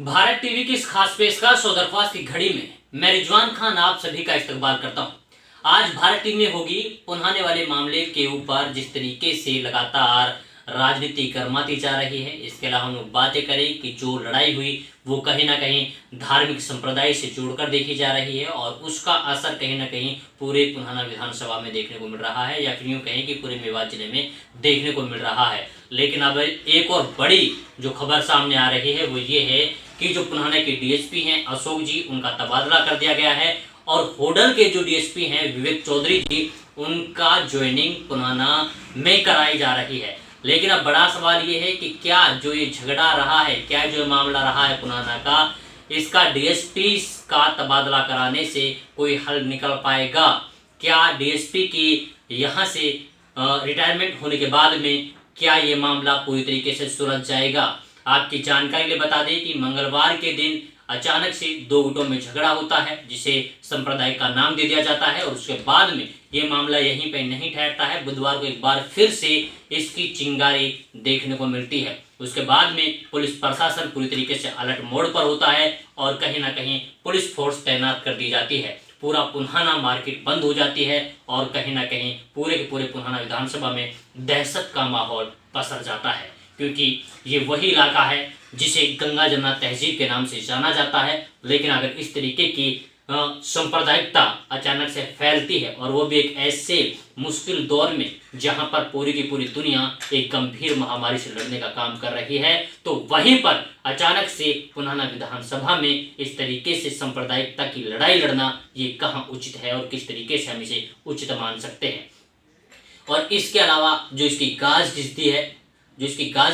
Bharat TV की इस खास पेशकश और दरख्वास्त की घड़ी में मैं रिजवान खान आप सभी का इस्तकबाल करता हूं। आज भारत टीवी में होगी पुनहाने वाले मामले के ऊपर जिस तरीके से लगातार राजनीति गर्माती जा रही है। इसके अलावा हम लोग बातें करें कि जो लड़ाई हुई वो कहीं ना कहीं धार्मिक संप्रदाय से जोड़कर देखी जा रही है और उसका असर कहीं ना कहीं पूरे पुनहाना विधानसभा में देखने को मिल रहा है या फिर यूँ कहें कि पूरे मेवात जिले में देखने को मिल रहा है। लेकिन अब एक और बड़ी जो खबर सामने आ रही है वो ये है कि जो पुनहाना के डीएसपी हैं अशोक जी, उनका तबादला कर दिया गया है और होडल के जो डीएसपी हैं विवेक चौधरी जी, उनका ज्वाइनिंग पुनहाना में कराई जा रही है। लेकिन अब बड़ा सवाल ये है कि क्या जो ये झगड़ा रहा है, क्या जो मामला रहा है पुनहाना का, इसका डीएसपी का तबादला कराने से कोई हल निकल पाएगा? क्या डीएसपी की यहाँ से रिटायरमेंट होने के बाद में क्या ये मामला पूरी तरीके से सुलझ जाएगा? आपकी जानकारी के लिए बता दें कि मंगलवार के दिन अचानक से दो गुटों में झगड़ा होता है जिसे संप्रदाय का नाम दे दिया जाता है और उसके बाद में ये मामला यहीं पे नहीं ठहरता है। बुधवार को एक बार फिर से इसकी चिंगारी देखने को मिलती है। उसके बाद में पुलिस प्रशासन पूरी तरीके से अलर्ट मोड पर होता है और कहीं ना कहीं पुलिस फोर्स तैनात कर दी जाती है। पूरा पुनहाना मार्केट बंद हो जाती है और कहीं ना कहीं पूरे के पूरे पुनहाना विधानसभा में दहशत का माहौल पसर जाता है, क्योंकि ये वही इलाका है जिसे गंगा जमुना तहजीब के नाम से जाना जाता है। लेकिन अगर इस तरीके की सांप्रदायिकता अचानक से फैलती है और वो भी एक ऐसे मुश्किल दौर में जहां पर पूरी की पूरी दुनिया एक गंभीर महामारी से लड़ने का काम कर रही है, तो वहीं पर अचानक से पुनहाना विधानसभा में इस तरीके से सांप्रदायिकता की लड़ाई लड़ना ये कहाँ उचित है और किस तरीके से हम इसे उचित मान सकते हैं। और इसके अलावा जो इसकी गाज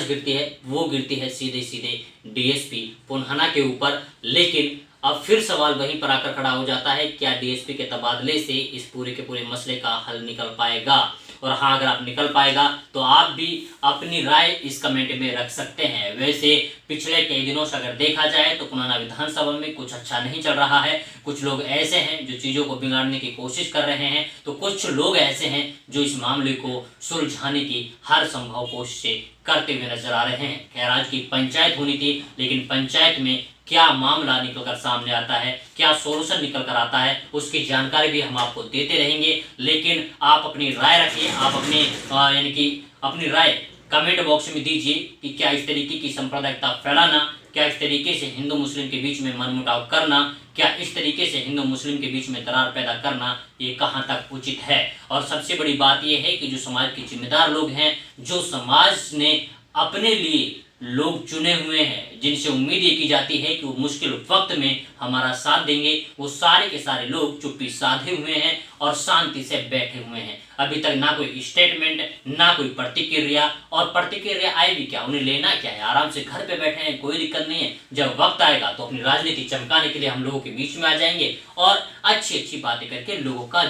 गिरती है वो गिरती है सीधे सीधे डीएसपी पुनहाना के ऊपर। लेकिन अब फिर सवाल वहीं पर आकर खड़ा हो जाता है, क्या डीएसपी के तबादले से इस पूरे के पूरे मसले का हल निकल पाएगा? और हाँ, अगर आप निकल पाएगा तो आप भी अपनी राय इस कमेंट में रख सकते हैं। वैसे पिछले कई दिनों से अगर देखा जाए तो पुनहाना विधानसभा में कुछ अच्छा नहीं चल रहा है। कुछ लोग ऐसे हैं जो चीज़ों को बिगाड़ने की कोशिश कर रहे हैं, तो कुछ लोग ऐसे हैं जो इस मामले को सुलझाने की हर संभव कोशिशें करते हुए नजर आ रहे हैं। खैर, आज की पंचायत होनी थी, लेकिन पंचायत में क्या मामला निकलकर सामने आता है, क्या सोल्यूशन निकल कर आता है, उसकी जानकारी भी हम आपको देते रहेंगे। लेकिन आप अपनी राय रखिए, आप अपने यानी कि अपनी राय कमेंट बॉक्स में दीजिए कि क्या इस तरीके की सांप्रदायिकता फैलाना, क्या इस तरीके से हिंदू मुस्लिम के बीच में मनमुटाव करना, क्या इस तरीके से हिंदू मुस्लिम के बीच में दरार पैदा करना, ये कहाँ तक उचित है? और सबसे बड़ी बात यह है कि जो समाज के जिम्मेदार लोग हैं, जो समाज ने अपने लिए लोग चुने हुए हैं, जिनसे उम्मीद ये की जाती है कि वो मुश्किल वक्त में हमारा साथ देंगे, वो सारे के सारे लोग चुप्पी साधे हुए हैं और शांति से बैठे हुए हैं। अभी तक ना कोई स्टेटमेंट, ना कोई प्रतिक्रिया, और प्रतिक्रिया आए भी क्या, उन्हें लेना क्या है? आराम से घर पे बैठे हैं, कोई दिक्कत नहीं है। जब वक्त आएगा तो अपनी राजनीति चमकाने के लिए हम लोगों के बीच में आ जाएंगे और अच्छी अच्छी बातें करके लोगों का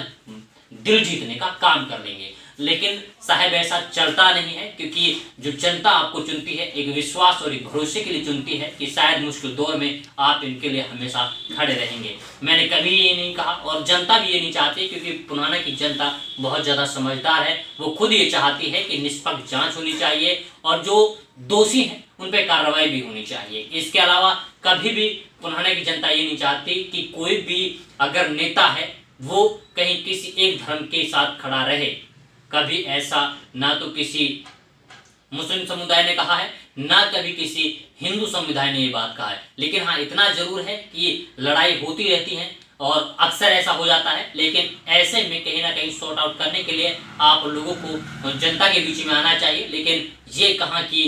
दिल जीतने का काम कर लेंगे। लेकिन साहब ऐसा चलता नहीं है, क्योंकि जो जनता आपको चुनती है एक विश्वास और एक भरोसे के लिए चुनती है कि शायद मुश्किल दौर में आप इनके लिए हमेशा खड़े रहेंगे। मैंने कभी ये नहीं कहा और जनता भी ये नहीं चाहती, क्योंकि पुनहाना की जनता बहुत ज़्यादा समझदार है। वो खुद ये चाहती है कि निष्पक्ष जांच होनी चाहिए और जो दोषी हैं उन पर कार्रवाई भी होनी चाहिए। इसके अलावा कभी भी पुनहाना की जनता ये नहीं चाहती कि कोई भी अगर नेता है वो कहीं किसी एक धर्म के साथ खड़ा रहे। कभी ऐसा ना तो किसी मुस्लिम समुदाय ने कहा है, ना कभी किसी हिंदू समुदाय ने ये बात कहा है। लेकिन हाँ, इतना जरूर है कि लड़ाई होती रहती है और अक्सर ऐसा हो जाता है। लेकिन ऐसे में कहीं ना कहीं सॉर्ट आउट करने के लिए आप लोगों को जनता के बीच में आना चाहिए। लेकिन ये कहाँ की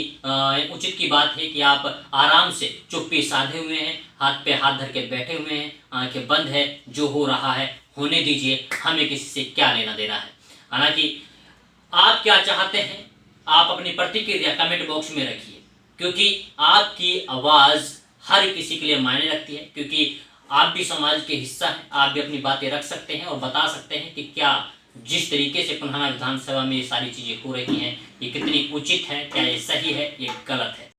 उचित की बात है कि आप आराम से चुप्पी साधे हुए हैं, हाथ पे हाथ धर के बैठे हुए हैं, आंखें बंद है, जो हो रहा है होने दीजिए, हमें किसी से क्या लेना देना है। हालांकि आप क्या चाहते हैं, आप अपनी प्रतिक्रिया कमेंट बॉक्स में रखिए, क्योंकि आपकी आवाज़ हर किसी के लिए मायने रखती है। क्योंकि आप भी समाज के हिस्सा हैं, आप भी अपनी बातें रख सकते हैं और बता सकते हैं कि क्या जिस तरीके से पुनहाना विधानसभा में ये सारी चीज़ें हो रही हैं ये कितनी उचित है, क्या ये सही है, ये गलत है।